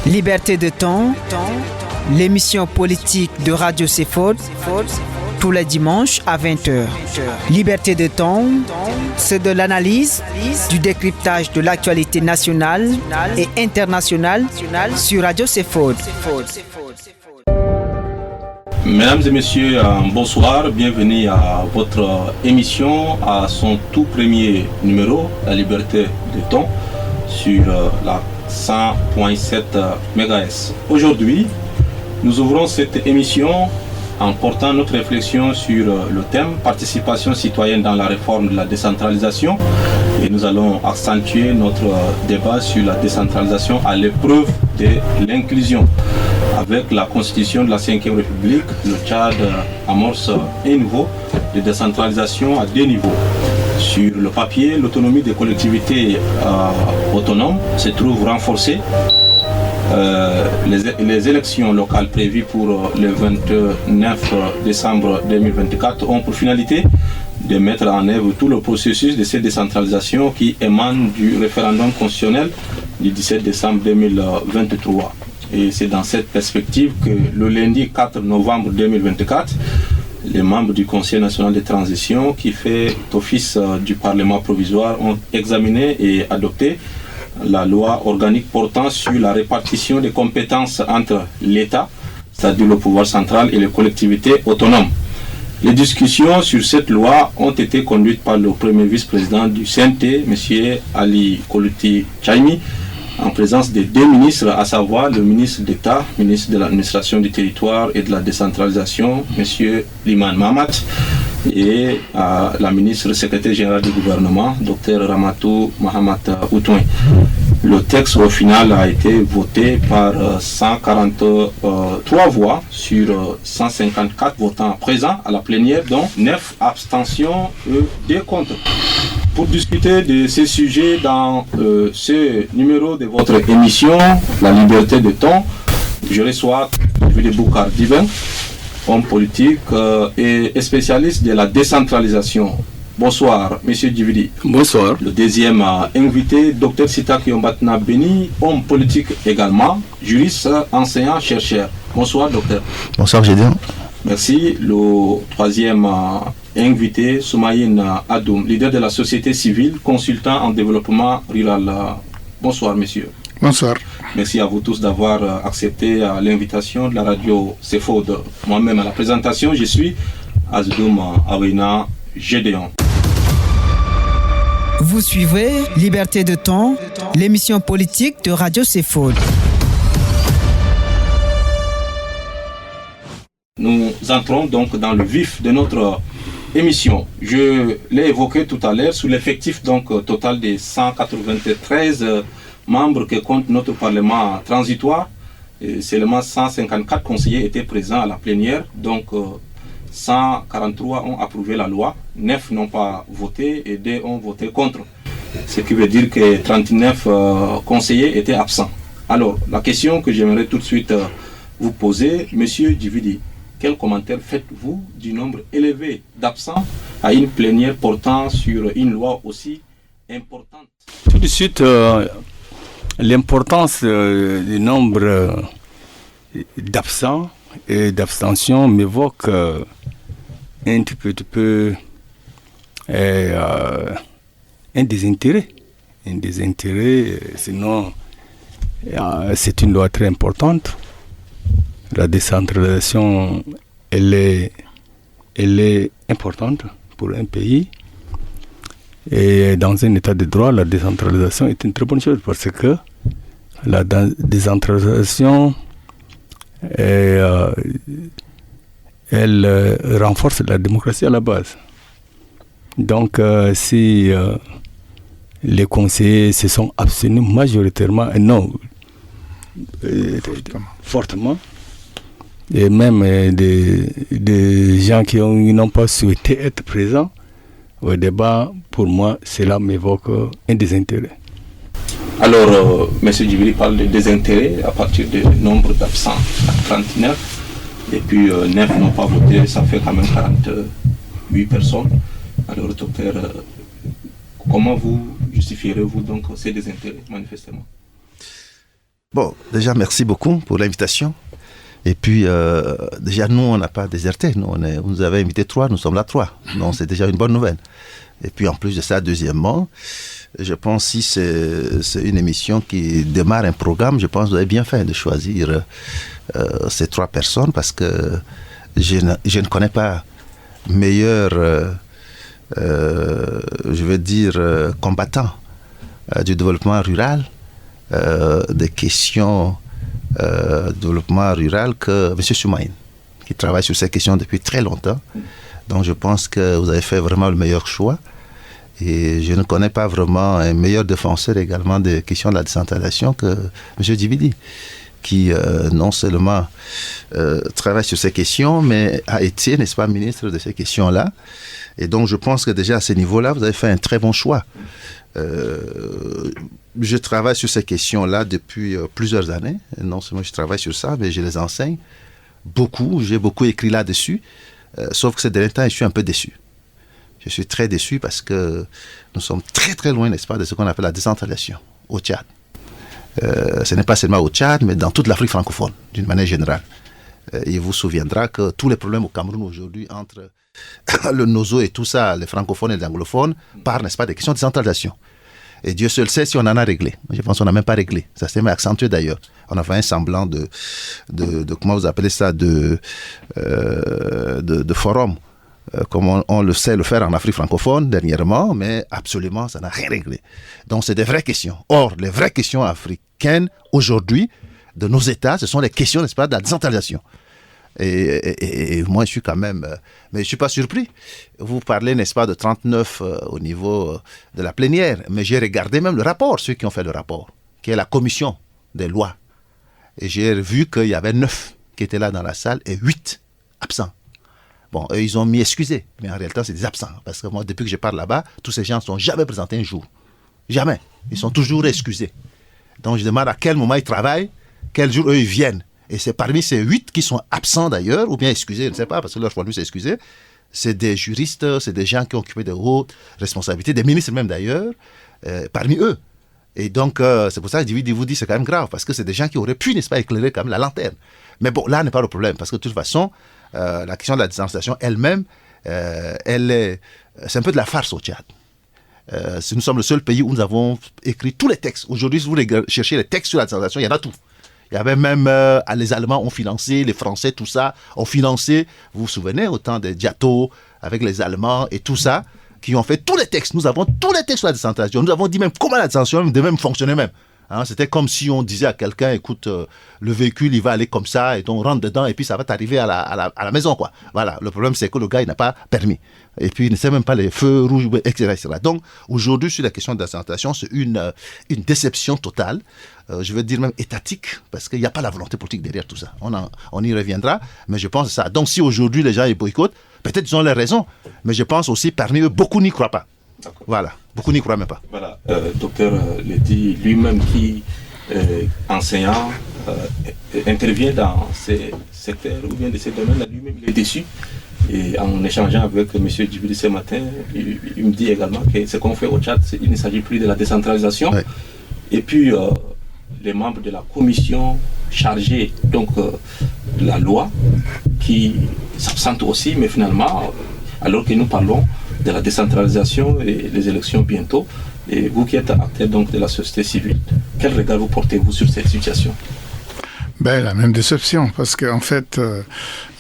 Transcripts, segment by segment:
Liberté de ton, l'émission politique de Radio CFOD, tous les dimanches à 20h. Liberté de ton, c'est de l'analyse, du décryptage de l'actualité nationale et internationale sur Radio CFOD. Mesdames et messieurs, bonsoir, bienvenue à votre émission, à son tout premier numéro, La Liberté de ton, sur la 100.7 MHz. Aujourd'hui, nous ouvrons cette émission en portant notre réflexion sur le thème participation citoyenne dans la réforme de la décentralisation, et nous allons accentuer notre débat sur la décentralisation à l'épreuve de l'inclusion. Avec la constitution de la 5e République, le Tchad amorce un niveau de décentralisation à 2 niveaux. Sur le papier, l'autonomie des collectivités autonomes se trouve renforcée. Les élections locales prévues pour le 29 décembre 2024 ont pour finalité de mettre en œuvre tout le processus de cette décentralisation qui émane du référendum constitutionnel du 17 décembre 2023. Et c'est dans cette perspective que le lundi 4 novembre 2024, les membres du Conseil national de transition, qui fait office du Parlement provisoire, ont examiné et adopté la loi organique portant sur la répartition des compétences entre l'État, c'est-à-dire le pouvoir central, et les collectivités autonomes. Les discussions sur cette loi ont été conduites par le premier vice-président du CNT, M. Ali Koluti Tchaimi, en présence des 2 ministres, à savoir le ministre d'État, ministre de l'administration du territoire et de la décentralisation, M. Liman Mahamat, et la ministre secrétaire générale du gouvernement, Dr Ramatou Mahamat Outouin. Le texte au final a été voté par 143 voix sur 154 votants présents à la plénière, dont 9 abstentions et 2 contre. Pour discuter de ces sujets dans ce numéro de votre émission, La Liberté de ton, je reçois Djividi Boukar Diben, homme politique et spécialiste de la décentralisation. Bonsoir, Monsieur Djividi. Bonsoir. Le deuxième invité, Dr Sitak Yombatna Beni, homme politique également, juriste, enseignant, chercheur. Bonsoir, docteur. Bonsoir, Gédéon. Merci. Le troisième invité, Soumaïn Adoum, leader de la société civile, consultant en développement rural. Bonsoir, monsieur. Bonsoir. Merci à vous tous d'avoir accepté l'invitation de la radio CFOD. Moi-même, à la présentation, je suis Azdoum Awina Gédéon. Vous suivez Liberté de ton, l'émission politique de Radio CFOD. Nous entrons donc dans le vif de notre émission. Je l'ai évoqué tout à l'heure, sous l'effectif donc total des 193 membres que compte notre Parlement transitoire, et seulement 154 conseillers étaient présents à la plénière, donc 143 ont approuvé la loi, 9 n'ont pas voté et 2 ont voté contre. Ce qui veut dire que 39 conseillers étaient absents. Alors, la question que j'aimerais tout de suite vous poser, Monsieur Djividi, quel commentaire faites-vous du nombre élevé d'absents à une plénière portant sur une loi aussi importante? Tout de suite, l'importance du nombre d'absents et d'abstentions m'évoque un petit peu un désintérêt. Un désintérêt, sinon c'est une loi très importante. La décentralisation, elle est importante pour un pays. Et dans un état de droit, la décentralisation est une très bonne chose parce que la décentralisation, elle renforce la démocratie à la base. Donc, si les conseillers se sont abstenus majoritairement, fortement, et même des gens qui n'ont pas souhaité être présents au débat, pour moi, cela m'évoque un désintérêt. Alors, M. Djividi parle de désintérêt à partir du nombre d'absents, 39, et puis 9 n'ont pas voté, ça fait quand même 48 personnes. Alors, docteur, comment vous justifierez-vous donc ces désintérêts, manifestement? Bon, déjà, merci beaucoup pour l'invitation. Et puis, déjà, nous, on n'a pas déserté. Vous nous avez invité 3, nous sommes là 3. Donc, c'est déjà une bonne nouvelle. Et puis, en plus de ça, deuxièmement, je pense si c'est une émission qui démarre un programme, je pense que vous avez bien fait de choisir ces 3 personnes parce que je ne connais pas meilleur, je veux dire, combattant du développement rural, des questions développement rural que M. Soumaïn, qui travaille sur ces questions depuis très longtemps. Donc je pense que vous avez fait vraiment le meilleur choix. Et je ne connais pas vraiment un meilleur défenseur également des questions de la décentralisation que M. Djibidi, qui non seulement travaille sur ces questions, mais a été, n'est-ce pas, ministre de ces questions-là. Et donc je pense que déjà à ce niveau-là, vous avez fait un très bon choix. Je travaille sur ces questions-là depuis plusieurs années. Non seulement je travaille sur ça, mais je les enseigne beaucoup. J'ai beaucoup écrit là-dessus. Sauf que ces derniers temps, je suis un peu déçu. Je suis très déçu parce que nous sommes très très loin, n'est-ce pas, de ce qu'on appelle la décentralisation au Tchad. Ce n'est pas seulement au Tchad, mais dans toute l'Afrique francophone, d'une manière générale. Il vous souviendra que tous les problèmes au Cameroun aujourd'hui entre le Nozo et tout ça, les francophones et les anglophones, parlent, n'est-ce pas, des questions de décentralisation. Et Dieu seul sait si on en a réglé. Je pense qu'on n'a même pas réglé. Ça s'est même accentué d'ailleurs. On a fait un semblant de comment vous appelez ça, de forum, comme on le sait le faire en Afrique francophone dernièrement, mais absolument, ça n'a rien réglé. Donc, c'est des vraies questions. Or, les vraies questions africaines, aujourd'hui, de nos États, ce sont les questions, n'est-ce pas, de la décentralisation. Et moi, je suis quand même... mais je ne suis pas surpris. Vous parlez, n'est-ce pas, de 39 au niveau de la plénière. Mais j'ai regardé même le rapport, ceux qui ont fait le rapport, qui est la commission des lois. Et j'ai vu qu'il y avait 9 qui étaient là dans la salle et 8 absents. Bon, eux, ils ont mis excusés. Mais en réalité, c'est des absents. Parce que moi, depuis que je parle là-bas, tous ces gens ne sont jamais présentés un jour. Jamais. Ils sont toujours excusés. Donc, je demande à quel moment ils travaillent, quel jour eux, ils viennent. Et c'est parmi ces 8 qui sont absents d'ailleurs, ou bien excusés, je ne sais pas, parce que leur choix de lui, c'est excusé. C'est des juristes, c'est des gens qui ont occupé de hautes responsabilités, des ministres même d'ailleurs, parmi eux. Et donc, c'est pour ça que je vous dis c'est quand même grave, parce que c'est des gens qui auraient pu, n'est-ce pas, éclairer quand même la lanterne. Mais bon, là n'est pas le problème, parce que de toute façon, la question de la décentralisation elle-même, c'est un peu de la farce au Tchad. Nous sommes le seul pays où nous avons écrit tous les textes. Aujourd'hui, si vous voulez chercher les textes sur la décentralisation, il y en a tout. Il y avait même, les Allemands ont financé, les Français, tout ça, ont financé, vous vous souvenez, au temps de Diato, avec les Allemands et tout ça, qui ont fait tous les textes. Nous avons tous les textes sur la décentralisation. Nous avons dit même comment la décentralisation devait même fonctionner même. Hein, c'était comme si on disait à quelqu'un, écoute, le véhicule, il va aller comme ça, et donc on rentre dedans, et puis ça va t'arriver à la maison, quoi. Voilà, le problème, c'est que le gars, il n'a pas permis. Et puis, il ne sait même pas les feux rouges, etc. etc. Donc, aujourd'hui, sur la question de la décentralisation, c'est une déception totale, je veux dire même étatique, parce qu'il n'y a pas la volonté politique derrière tout ça. On y reviendra, mais je pense ça. Donc, si aujourd'hui, les gens, ils boycottent, peut-être ils ont les raisons, mais je pense aussi, parmi eux, beaucoup n'y croient pas. D'accord. Voilà, beaucoup n'y croient même pas. Voilà, docteur Ledi, lui-même qui est enseignant, intervient dans ces secteurs ou bien de ces domaines-là, lui-même il est déçu. Et en échangeant avec M. Djibidi ce matin, il me dit également que ce qu'on fait au Tchad, il ne s'agit plus de la décentralisation. Ouais. Et puis, les membres de la commission chargée donc, de la loi, qui s'absentent aussi, mais finalement, alors que nous parlons de la décentralisation et les élections bientôt, et vous qui êtes acteur donc de la société civile, quel regard vous portez-vous sur cette situation? Ben, la même déception, parce qu'en fait,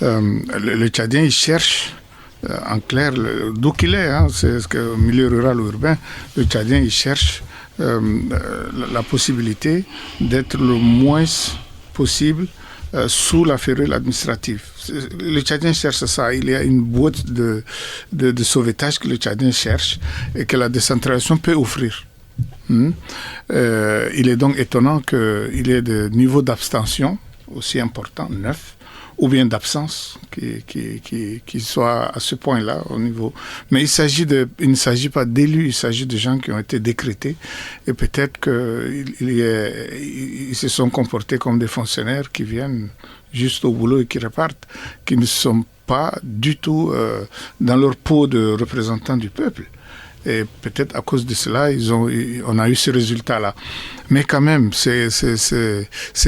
le Tchadien, il cherche, en clair, d'où qu'il est, hein, c'est que au milieu rural ou urbain, le Tchadien, il cherche la possibilité d'être le moins possible sous la férule administrative. Le Tchadien cherche ça. Il y a une boîte de sauvetage que le Tchadien cherche et que la décentralisation peut offrir. Il est donc étonnant qu'il y ait des niveaux d'abstention aussi importants, 9, ou bien d'absence qui soient à ce point-là au niveau. Mais il ne s'agit pas d'élus, il s'agit de gens qui ont été décrétés et peut-être qu'ils se sont comportés comme des fonctionnaires qui viennent juste au boulot et qui repartent, qui ne sont pas du tout dans leur peau de représentants du peuple. Et peut-être à cause de cela, on a eu ce résultat-là. Mais quand même, c'est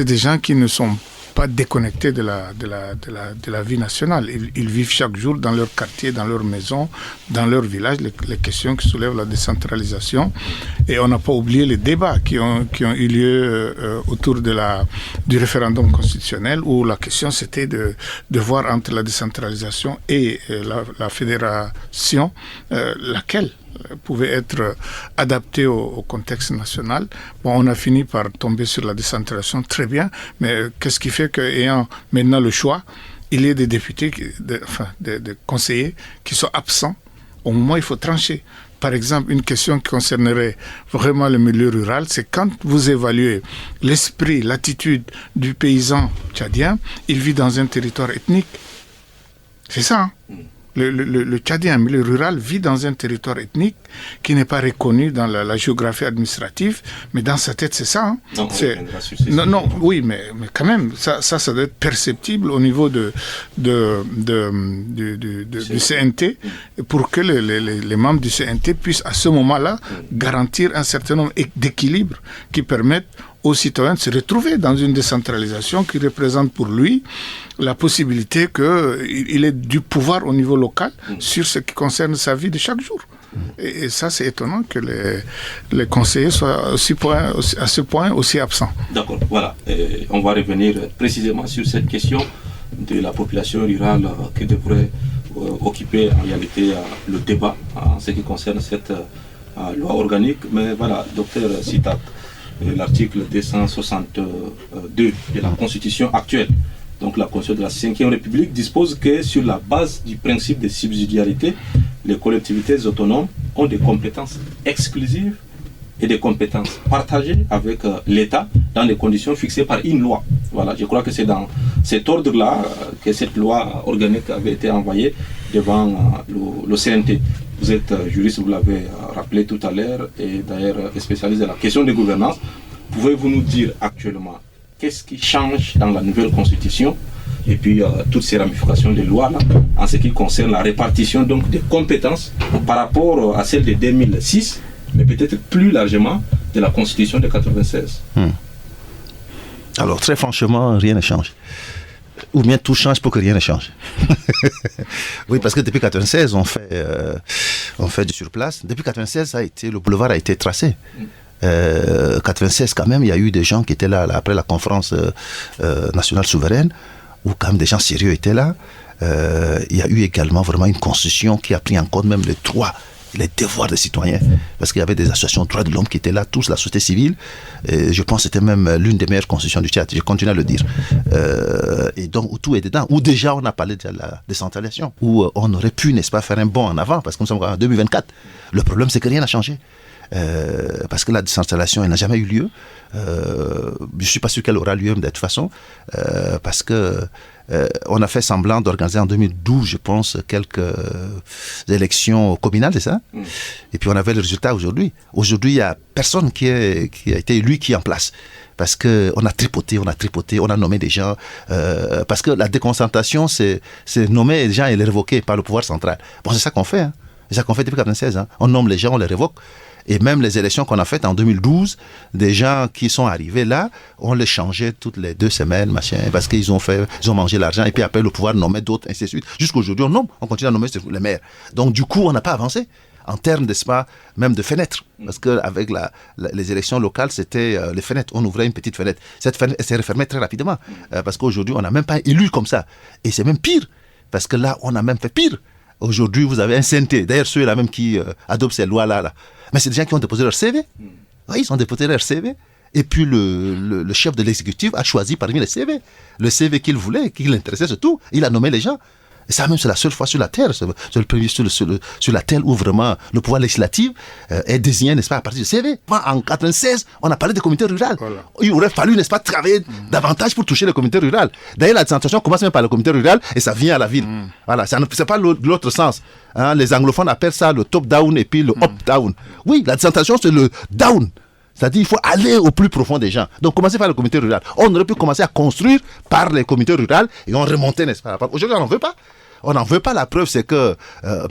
des gens qui ne sont pas déconnectés de la vie nationale. Ils vivent chaque jour dans leur quartier, dans leur maison, dans leur village, les questions qui soulèvent la décentralisation. Et on n'a pas oublié les débats qui ont eu lieu autour du référendum constitutionnel, où la question c'était de voir entre la décentralisation et la fédération laquelle pouvait être adapté au contexte national. Bon, on a fini par tomber sur la décentralisation, très bien, mais qu'est-ce qui fait qu'ayant maintenant le choix, il y a des députés, des conseillers qui sont absents? Au moment où il faut trancher. Par exemple, une question qui concernerait vraiment le milieu rural, c'est quand vous évaluez l'esprit, l'attitude du paysan tchadien, il vit dans un territoire ethnique. C'est ça, hein? Le Tchadien, le milieu rural, vit dans un territoire ethnique qui n'est pas reconnu dans la géographie administrative, mais dans sa tête, c'est ça. Hein. Oui, mais quand même, ça doit être perceptible au niveau du CNT pour que les membres du CNT puissent à ce moment-là garantir un certain nombre d'équilibres qui permettent aux citoyens de se retrouver dans une décentralisation qui représente pour lui la possibilité qu'il ait du pouvoir au niveau local sur ce qui concerne sa vie de chaque jour. Et ça, c'est étonnant que les conseillers soient à ce point aussi absents. D'accord, voilà. On va revenir précisément sur cette question de la population rurale qui devrait occuper en réalité le débat en ce qui concerne cette loi organique. Mais voilà, docteur Sitak, l'article 262 de la Constitution actuelle, donc la Constitution de la 5e République, dispose que sur la base du principe de subsidiarité, les collectivités autonomes ont des compétences exclusives et des compétences partagées avec l'État dans des conditions fixées par une loi. Voilà, je crois que c'est dans cet ordre-là que cette loi organique avait été envoyée devant le CNT. Vous êtes juriste, vous l'avez rappelé tout à l'heure, et d'ailleurs spécialiste de la question de gouvernance. Pouvez-vous nous dire actuellement qu'est-ce qui change dans la nouvelle constitution et puis toutes ces ramifications des lois là, en ce qui concerne la répartition donc des compétences par rapport à celle de 2006, mais peut-être plus largement de la constitution de 96? Alors très franchement, rien ne change. Ou bien tout change pour que rien ne change. Oui, parce que depuis 96, on fait du surplace. Depuis 96, le boulevard a été tracé. 96, quand même, il y a eu des gens qui étaient là après la conférence nationale souveraine, où quand même des gens sérieux étaient là. Il y a eu également vraiment une constitution qui a pris en compte même les droits, les devoirs des citoyens, parce qu'il y avait des associations de droits de l'homme qui étaient là, tous, la société civile, et je pense que c'était même l'une des meilleures constitutions du Tchad, je continue à le dire. Et donc, où tout est dedans, où déjà on a parlé de la décentralisation, où on aurait pu, n'est-ce pas, faire un bond en avant, parce que nous sommes en 2024. Le problème, c'est que rien n'a changé. Parce que la décentralisation, elle n'a jamais eu lieu. Je ne suis pas sûr qu'elle aura lieu de toute façon, parce que on a fait semblant d'organiser en 2012, je pense, quelques élections communales, c'est ça? Et puis on avait le résultat aujourd'hui. Aujourd'hui, il n'y a personne qui a été élu qui est en place. Parce qu'on a tripoté, on a nommé des gens. Parce que la déconcentration, c'est nommer les gens et les révoquer par le pouvoir central. Bon, c'est ça qu'on fait. Hein. C'est ça qu'on fait depuis 1996. Hein. On nomme les gens, on les révoque. Et même les élections qu'on a faites en 2012, des gens qui sont arrivés là, on les changeait toutes les 2 semaines, machin, parce qu'ils ont mangé l'argent, et puis après le pouvoir nommait d'autres, ainsi de suite. Jusqu'aujourd'hui, on continue à nommer les maires. Donc du coup, on n'a pas avancé en termes, n'est-ce pas, même de fenêtres. Parce qu'avec les élections locales, c'était les fenêtres. On ouvrait une petite fenêtre. Cette fenêtre s'est refermée très rapidement. Parce qu'aujourd'hui, on n'a même pas élu comme ça. Et c'est même pire. Parce que là, on a même fait pire. Aujourd'hui, vous avez un CNT. D'ailleurs, ceux-là même qui adoptent ces lois-là. Mais c'est des gens qui ont déposé leur CV. Oui, ils ont déposé leur CV. Et puis, le chef de l'exécutif a choisi parmi les CV. Le CV qu'il voulait, qui l'intéressait surtout. Il a nommé les gens. Et ça, même, c'est la seule fois sur la Terre, sur la Terre où vraiment le pouvoir législatif est désigné, n'est-ce pas, à partir du CV. En 1996, on a parlé des communautés rurales. Voilà. Il aurait fallu, n'est-ce pas, travailler davantage pour toucher les communautés rurales. D'ailleurs, la décentralisation commence même par les communautés rurales et ça vient à la ville. Voilà, c'est pas l'autre sens. Hein, les anglophones appellent ça le top-down et puis le up-down. Oui, la décentralisation, c'est le down. C'est-à-dire qu'il faut aller au plus profond des gens. Donc, commencer par les communautés rurales. On aurait pu commencer à construire par les communautés rurales et on remontait, n'est-ce pas. Aujourd'hui, on n'en veut pas. On n'en veut pas. La preuve, c'est que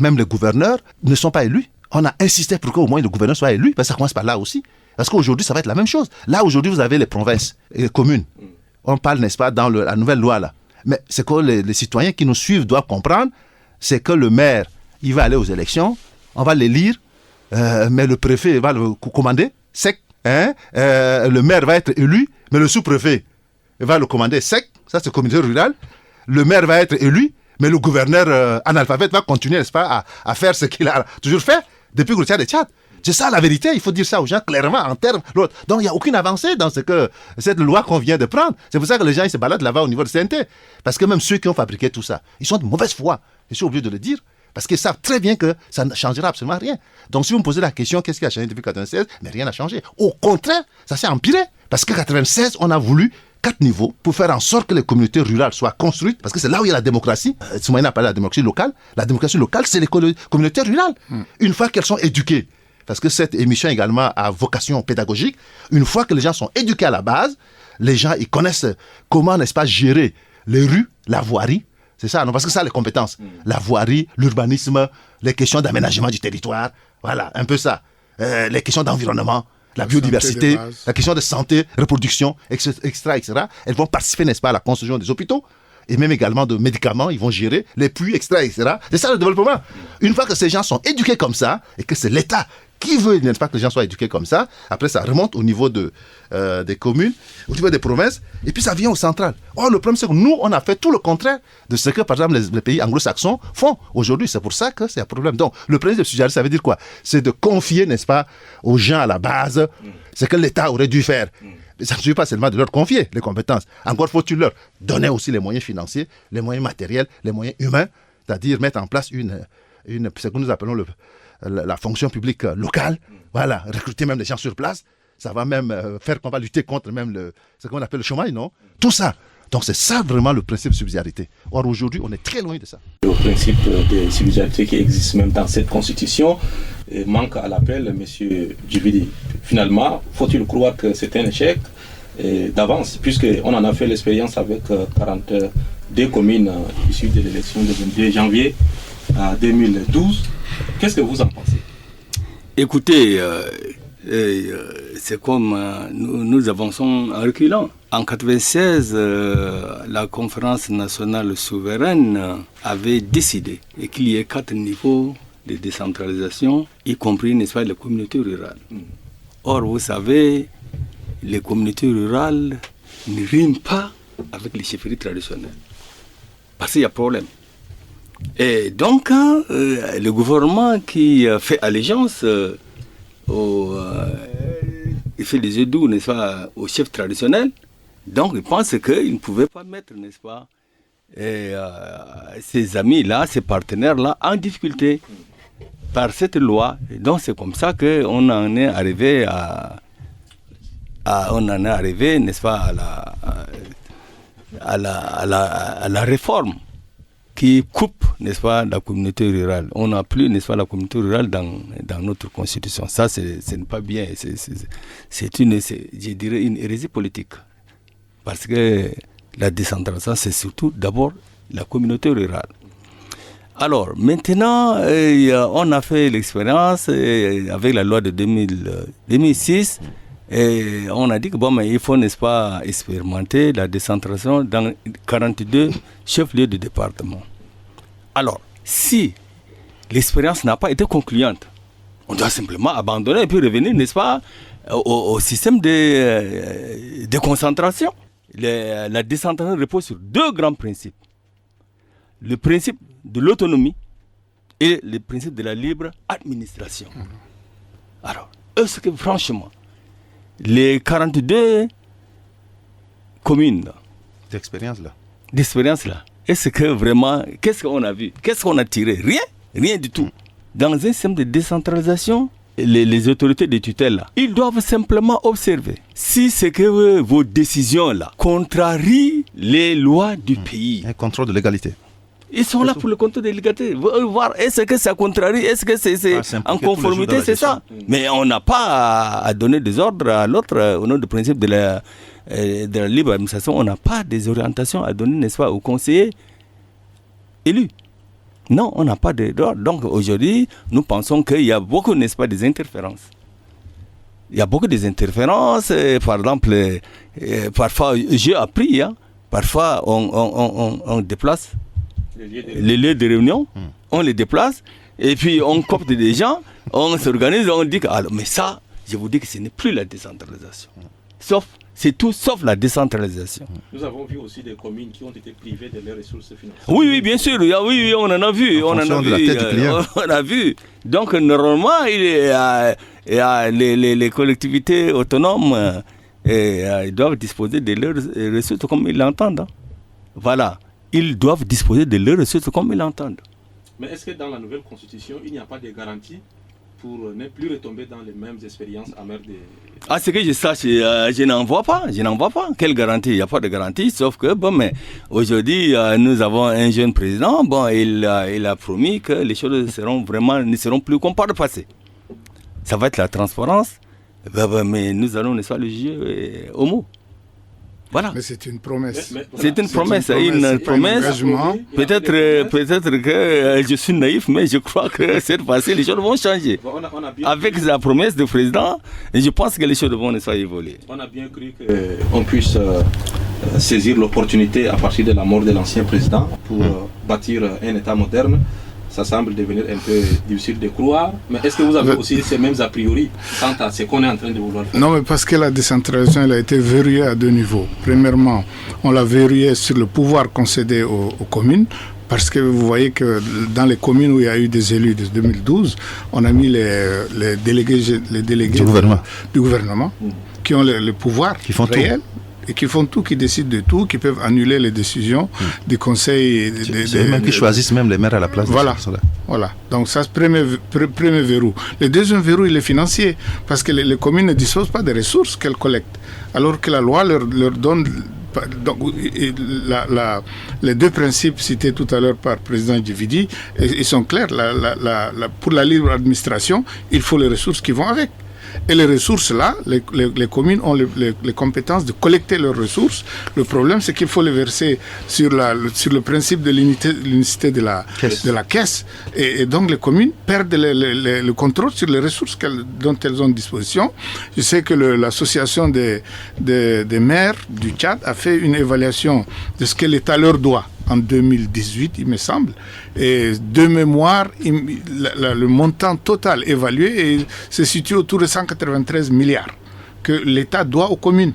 même les gouverneurs ne sont pas élus. on a insisté pour qu'au moins le gouverneur soit élu, parce que ça commence par là aussi. Parce qu'aujourd'hui, ça va être la même chose. Là, aujourd'hui, vous avez les provinces et les communes. On parle, n'est-ce pas, dans la nouvelle loi, là. Mais c'est que les citoyens qui nous suivent doivent comprendre, c'est que le maire, il va aller aux élections, on va l'élire, mais le préfet va le commander sec. Le maire va être élu, mais le sous-préfet va le commander sec. Ça, c'est communauté rurale. Le maire va être élu, mais le gouverneur analphabète va continuer, n'est-ce pas, à faire ce qu'il a toujours fait depuis le Tchad et Tchad. C'est ça la vérité, il faut dire ça aux gens clairement en termes. Donc il n'y a aucune avancée dans cette loi qu'on vient de prendre. C'est pour ça que les gens ils se baladent là-bas au niveau de CNT. Parce que même ceux qui ont fabriqué tout ça, ils sont de mauvaise foi. Je suis obligé de le dire. Parce qu'ils savent très bien que ça ne changera absolument rien. Donc si vous me posez la question, qu'est-ce qui a changé depuis 1996 ? Mais rien n'a changé. Au contraire, ça s'est empiré. Parce que 1996, on a voulu 4 niveaux pour faire en sorte que les communautés rurales soient construites. Parce que c'est là où il y a la démocratie. Soumaïna a parlé de la démocratie locale. La démocratie locale, c'est les communautés rurales. Une fois qu'elles sont éduquées, parce que cette émission également a vocation pédagogique, une fois que les gens sont éduqués à la base, les gens ils connaissent comment, n'est-ce pas, gérer les rues, la voirie. C'est ça, non? Parce que ça, les compétences. La voirie, l'urbanisme, les questions d'aménagement du territoire, voilà, un peu ça. Les questions d'environnement, la biodiversité, la question de santé, reproduction, etc., etc. Elles vont participer, n'est-ce pas, à la construction des hôpitaux et même également de médicaments, ils vont gérer les puits, etc., etc. C'est ça le développement. Une fois que ces gens sont éduqués comme ça et que c'est l'État qui veut, n'est-ce pas, que les gens soient éduqués comme ça, après ça remonte au niveau des communes, au niveau des provinces, et puis ça vient au central. Or, le problème, c'est que nous, on a fait tout le contraire de ce que, par exemple, les pays anglo-saxons font aujourd'hui. C'est pour ça que c'est un problème. Donc, le principe de subsidiarité, ça veut dire quoi ? C'est de confier, n'est-ce pas, aux gens à la base ce que l'État aurait dû faire. Ça ne suffit pas seulement de leur confier les compétences. Encore faut-il leur donner aussi les moyens financiers, les moyens matériels, les moyens humains, c'est-à-dire mettre en place ce que nous appelons la fonction publique locale, voilà, recruter même des gens sur place, ça va même faire qu'on va lutter contre même ce qu'on appelle le chômage, non ? Tout ça. Donc c'est ça vraiment le principe de subsidiarité. Or aujourd'hui, on est très loin de ça. Le principe de subsidiarité qui existe même dans cette constitution manque à l'appel, M. Djibidi. Finalement, faut-il croire que c'est un échec d'avance, puisqu'on en a fait l'expérience avec 42 communes issues de l'élection du 22 janvier 2012. Qu'est-ce que vous en pensez ? Écoutez, c'est comme nous avançons en reculant. En 1996, la conférence nationale souveraine avait décidé qu'il y ait 4 niveaux de décentralisation, y compris, n'est-ce pas, les communautés rurales. Or, vous savez, les communautés rurales ne riment pas avec les chefferies traditionnelles. Parce qu'il y a problème. Et donc, le gouvernement qui fait allégeance il fait des yeux doux, n'est-ce pas, aux chefs traditionnels, donc il pense qu'il ne pouvait pas mettre, n'est-ce pas, ses amis-là, ses partenaires-là en difficulté par cette loi. Et donc c'est comme ça qu'on en est arrivé n'est-ce pas, à la réforme qui coupe, n'est-ce pas, la communauté rurale. On n'a plus, n'est-ce pas, la communauté rurale dans notre constitution. Ça, ce n'est pas bien. C'est je dirais, une hérésie politique. Parce que la décentralisation, c'est surtout d'abord la communauté rurale. Alors, maintenant, on a fait l'expérience avec la loi de 2006. Et on a dit que il faut, n'est-ce pas, expérimenter la décentralisation dans 42 chefs-lieux de département. Alors, si l'expérience n'a pas été concluante, on doit simplement abandonner et puis revenir, n'est-ce pas, au système de concentration. La décentralisation repose sur 2 grands principes. Le principe de l'autonomie et le principe de la libre administration. Alors, est-ce que franchement, les 42 communes d'expérience là, est-ce que vraiment, qu'est-ce qu'on a vu, qu'est-ce qu'on a tiré? Rien du tout. Dans un système de décentralisation, les autorités de tutelle là, ils doivent simplement observer si c'est que vos décisions là contrarient les lois du pays. Un contrôle de légalité. Ils sont là pour le contrôle de l'égalité. Voir est-ce que ça contrarie, est-ce que c'est en conformité, c'est ça. Mais on n'a pas à donner des ordres à l'autre au nom du principe de la libre administration. On n'a pas des orientations à donner, n'est-ce pas, aux conseillers élus. Non, on n'a pas de droit. Donc aujourd'hui, nous pensons qu'il y a beaucoup, n'est-ce pas, des interférences. Il y a beaucoup des interférences. Par exemple, parfois, j'ai appris, parfois on déplace les lieux de réunion, on les déplace, et puis on copte des gens, on s'organise, on dit que... Alors, mais ça, je vous dis que ce n'est plus la décentralisation. C'est tout sauf la décentralisation. Nous avons vu aussi des communes qui ont été privées de leurs ressources financières. Oui, bien sûr. Oui, on en a vu. On a vu. Donc, normalement, il y a les collectivités autonomes ils doivent disposer de leurs ressources comme ils l'entendent. Voilà. Ils doivent disposer de leurs ressources comme ils l'entendent. Mais est-ce que dans la nouvelle constitution, il n'y a pas de garantie pour ne plus retomber dans les mêmes expériences amères des... À ce que je sache, je n'en vois pas. Quelle garantie? Il n'y a pas de garantie, sauf que, mais aujourd'hui, nous avons un jeune président, il a promis que les choses ne seront plus comme par le passé. Ça va être la transparence, mais nous allons, n'est-ce pas, le juger au mot. Voilà. Mais c'est une promesse. C'est une promesse. Peut-être que je suis naïf, mais je crois que cette fois-ci, les choses vont changer. Avec la promesse du président, je pense que les choses vont évoluer. On a bien cru qu'on puisse saisir l'opportunité à partir de la mort de l'ancien président pour bâtir un État moderne. Ça semble devenir un peu difficile de croire, mais est-ce que vous avez aussi ces mêmes a priori quant à ce qu'on est en train de vouloir faire? Non, mais parce que la décentralisation, elle a été verrouillée à deux niveaux. Premièrement, on l'a verrouillée sur le pouvoir concédé aux communes, parce que vous voyez que dans les communes où il y a eu des élus de 2012, on a mis les délégués du gouvernement qui ont le pouvoir réel. Et qui font tout, qui décident de tout, qui peuvent annuler les décisions des conseils. Même qui choisissent même les maires à la place. Voilà. Donc ça, c'est le premier verrou. Le deuxième verrou, il est financier, parce que les communes ne disposent pas des ressources qu'elles collectent, alors que la loi leur donne... Donc, les deux principes cités tout à l'heure par le président Djividi, ils sont clairs. Pour la libre administration, il faut les ressources qui vont avec. Et les ressources là, les communes ont les compétences de collecter leurs ressources. Le problème, c'est qu'il faut les verser sur le principe de l'unicité de la caisse. Et donc les communes perdent le contrôle sur les ressources dont elles ont disposition. Je sais que l'association des maires du Tchad a fait une évaluation de ce que l'État leur doit en 2018, il me semble. Et de mémoire, le montant total évalué se situe autour de 193 milliards que l'État doit aux communes.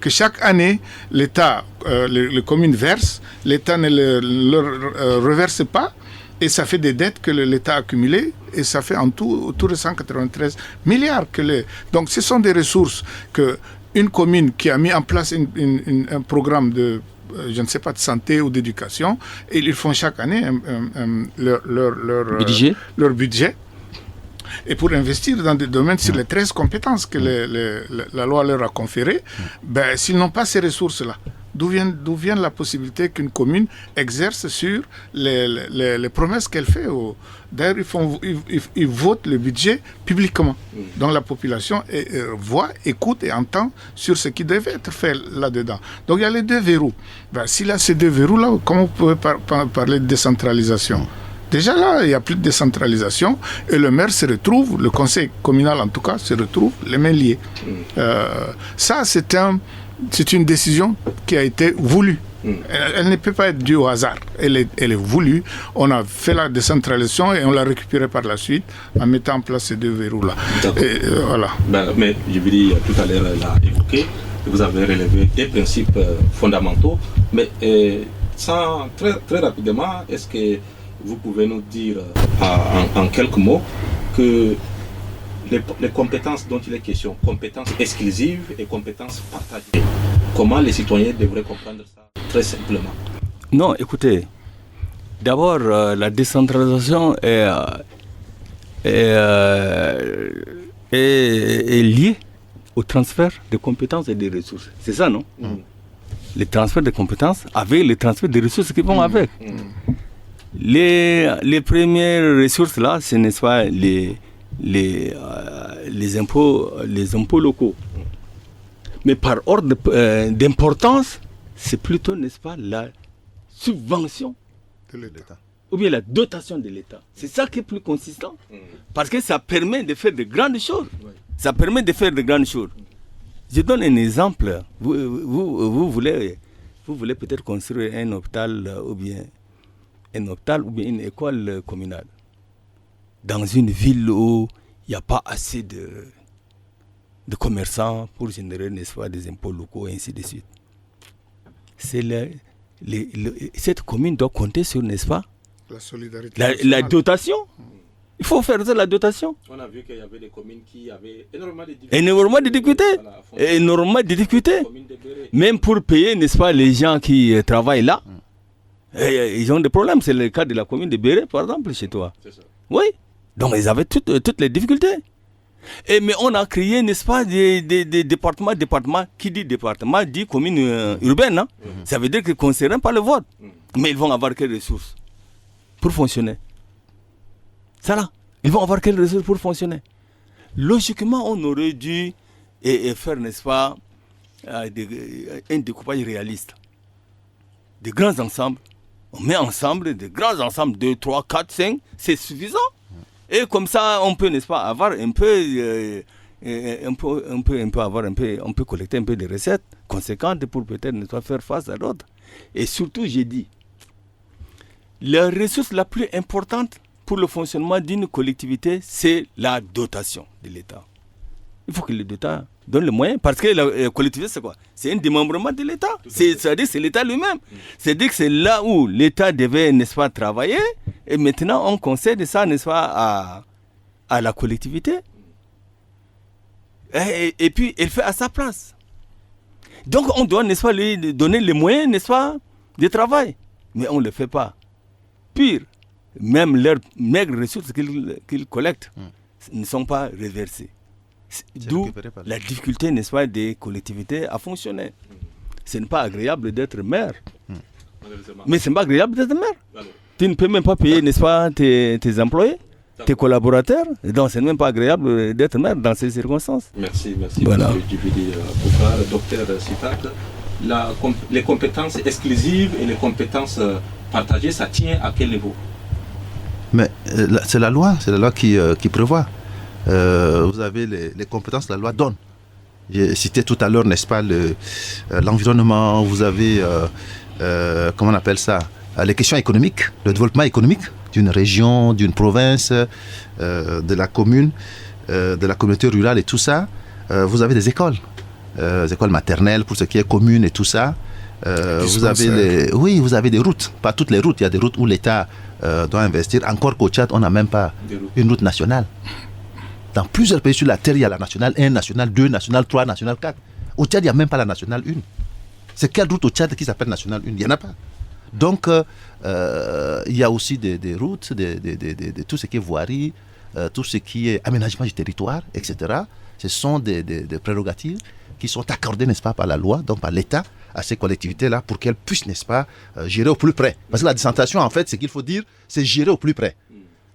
Que chaque année, l'État, les communes versent, l'État ne leur reverse pas, et ça fait des dettes que l'État a accumulées, et ça fait en tout autour de 193 milliards. Donc ce sont des ressources qu'une commune qui a mis en place un programme de je ne sais pas, de santé ou d'éducation, et ils font chaque année leur budget, et pour investir dans des domaines sur les 13 compétences que la loi leur a conférées, s'ils n'ont pas ces ressources-là, d'où vient la possibilité qu'une commune exerce sur les promesses qu'elle fait D'ailleurs, ils votent le budget publiquement. Donc la population voit, écoute et entend sur ce qui devait être fait là-dedans. Donc il y a les deux verrous. S'il y a ces deux verrous-là, comment vous pouvez parler de décentralisation? Déjà là, il n'y a plus de décentralisation et le maire se retrouve, le conseil communal en tout cas, se retrouve les mains liées. Ça, c'est une décision qui a été voulue. Elle ne peut pas être due au hasard. Elle est voulue. On a fait la décentralisation et on l'a récupérée par la suite en mettant en place ces deux verrous-là. Voilà. Mais je vous dis, tout à l'heure, elle a évoqué, vous avez relevé des principes fondamentaux. Mais très, très rapidement, est-ce que vous pouvez nous dire en quelques mots que les compétences dont il est question, compétences exclusives et compétences partagées, comment les citoyens devraient comprendre ça très simplement? Non, écoutez, d'abord, la décentralisation est liée au transfert de compétences et de ressources. C'est ça, non? Les transferts de compétences avec les transferts de ressources qui vont avec. Les premières ressources là, ce n'est pas les impôts locaux. Mais par ordre d'importance, c'est plutôt, n'est-ce pas, la subvention ou bien la dotation de l'État. C'est ça qui est plus consistant. Parce que ça permet de faire de grandes choses. Ça permet de faire de grandes choses. Je donne un exemple. Vous voulez peut-être construire un hôpital ou bien une école communale dans une ville où il n'y a pas assez de commerçants pour générer, n'est-ce pas, des impôts locaux et ainsi de suite. Cette commune doit compter sur, n'est-ce pas, la solidarité. La dotation. Il faut faire ça, la dotation. On a vu qu'il y avait des communes qui avaient énormément de difficultés. Énormément de difficultés. Même pour payer, n'est-ce pas, les gens qui travaillent là, ils ont des problèmes. C'est le cas de la commune de Béré, par exemple, chez toi. C'est ça. Oui. Donc, ils avaient toutes les difficultés. Mais on a créé, n'est-ce pas, des départements. Qui dit département dit commune urbaine. Hein? Ça veut dire qu'ils ne concernent pas le vote. Mais ils vont avoir quelles ressources pour fonctionner? Ça là, ils vont avoir quelles ressources pour fonctionner? Logiquement, on aurait dû faire, n'est-ce pas, un découpage réaliste. De grands ensembles. On met ensemble des grands ensembles, 2, 3, 4, 5, c'est suffisant. Et comme ça, on peut, n'est-ce pas, avoir on peut collecter un peu de recettes conséquentes pour peut-être, n'est-ce pas, faire face à d'autres. Et surtout, j'ai dit, la ressource la plus importante pour le fonctionnement d'une collectivité, c'est la dotation de l'État. Il faut que l'État donne les moyens, parce que la collectivité, c'est quoi? C'est un démembrement de l'État. C'est-à-dire que c'est l'État lui-même. C'est-à-dire que c'est là où l'État devait, n'est-ce pas, travailler, et maintenant on concède ça, n'est-ce pas, à la collectivité. Et puis, elle fait à sa place. Donc on doit, n'est-ce pas, lui donner les moyens, n'est-ce pas, de travail. Mais on ne le fait pas. Pire, même leurs maigres ressources qu'ils collectent ne sont pas reversées. D'où la difficulté, n'est-ce pas, des collectivités à fonctionner. Ce n'est pas agréable d'être maire. Mais ce n'est pas agréable d'être maire. Tu ne peux même pas payer, n'est-ce pas, tes employés, tes collaborateurs. Donc ce n'est même pas agréable d'être maire dans ces circonstances. Merci, voilà. M. Djibidi Boucar, docteur Sitak. Les compétences exclusives et les compétences partagées, ça tient à quel niveau? Mais c'est la loi qui prévoit. Vous avez les compétences que la loi donne. J'ai cité tout à l'heure, n'est-ce pas, l'environnement, vous avez, comment on appelle ça, les questions économiques, le développement économique d'une région, d'une province, de la commune, de la communauté rurale et tout ça. Vous avez des écoles maternelles pour ce qui est commune et tout ça. Vous avez des routes, pas toutes les routes, il y a des routes où l'État doit investir. Encore qu'au Tchad, on n'a même pas une route nationale. Dans plusieurs pays sur la terre, il y a la nationale 1, nationale 2, nationale 3, nationale 4. Au Tchad, il n'y a même pas la nationale 1. C'est quelle route au Tchad qui s'appelle nationale 1? Il n'y en a pas. Donc, il y a aussi des routes, de tout ce qui est voirie, tout ce qui est aménagement du territoire, etc. Ce sont des prérogatives qui sont accordées, n'est-ce pas, par la loi, donc par l'État, à ces collectivités-là, pour qu'elles puissent, n'est-ce pas, gérer au plus près. Parce que la décentration, en fait, ce qu'il faut dire, c'est gérer au plus près.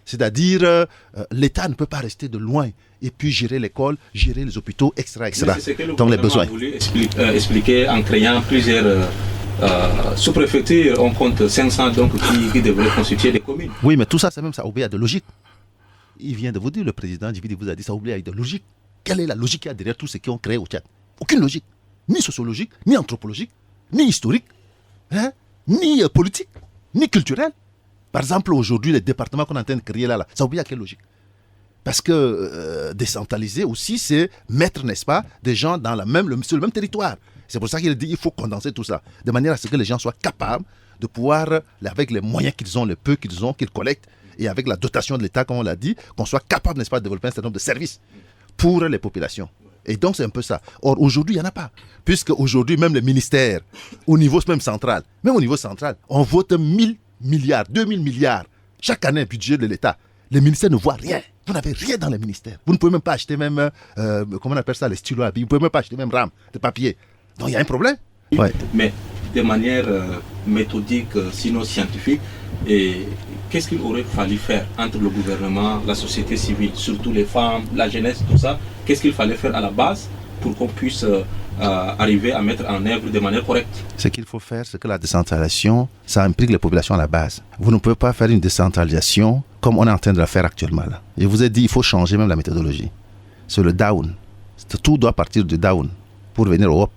C'est-à-dire, l'État ne peut pas rester de loin et puis gérer l'école, gérer les hôpitaux, etc. C'est ce que le dans les besoins. A voulu expliquer en créant plusieurs sous-préfectures. On compte 500 donc, qui devraient constituer des communes. Oui, mais tout ça, c'est même ça obéit à de logique. Il vient de vous dire, le président Djibidi vous a dit, ça obéit à de logique. Quelle est la logique qu'il y a derrière tout ce qu'ils ont créé au Tchad? Aucune logique. Ni sociologique, ni anthropologique, ni historique, ni politique, ni culturelle. Par exemple, aujourd'hui, les départements qu'on est en train de créer là, ça obéit à quelle logique? Parce que décentraliser aussi, c'est mettre, n'est-ce pas, des gens sur le même territoire. C'est pour ça qu'il dit qu'il faut condenser tout ça, de manière à ce que les gens soient capables de pouvoir, avec les moyens qu'ils ont, le peu qu'ils ont, qu'ils collectent, et avec la dotation de l'État, comme on l'a dit, qu'on soit capable, n'est-ce pas, de développer un certain nombre de services pour les populations. Et donc, c'est un peu ça. Or, aujourd'hui, il n'y en a pas. Puisque aujourd'hui, même les ministères, au niveau même central, on vote 1000 milliards, 2000 milliards chaque année, budget de l'État. Les ministères ne voient rien. Vous n'avez rien dans les ministères. Vous ne pouvez même pas acheter même, comment on appelle ça, les stylos à billes. Vous ne pouvez même pas acheter même rames de papier. Donc, il y a un problème. Ouais. Mais de manière méthodique, sinon scientifique, et qu'est-ce qu'il aurait fallu faire entre le gouvernement, la société civile, surtout les femmes, la jeunesse, tout ça? Qu'est-ce qu'il fallait faire à la base pour qu'on puisse arriver à mettre en œuvre de manière correcte. Ce qu'il faut faire, c'est que la décentralisation, ça implique les populations à la base. Vous ne pouvez pas faire une décentralisation comme on est en train de la faire actuellement. Là. Je vous ai dit, il faut changer même la méthodologie. C'est le down. Tout doit partir du down pour venir au up.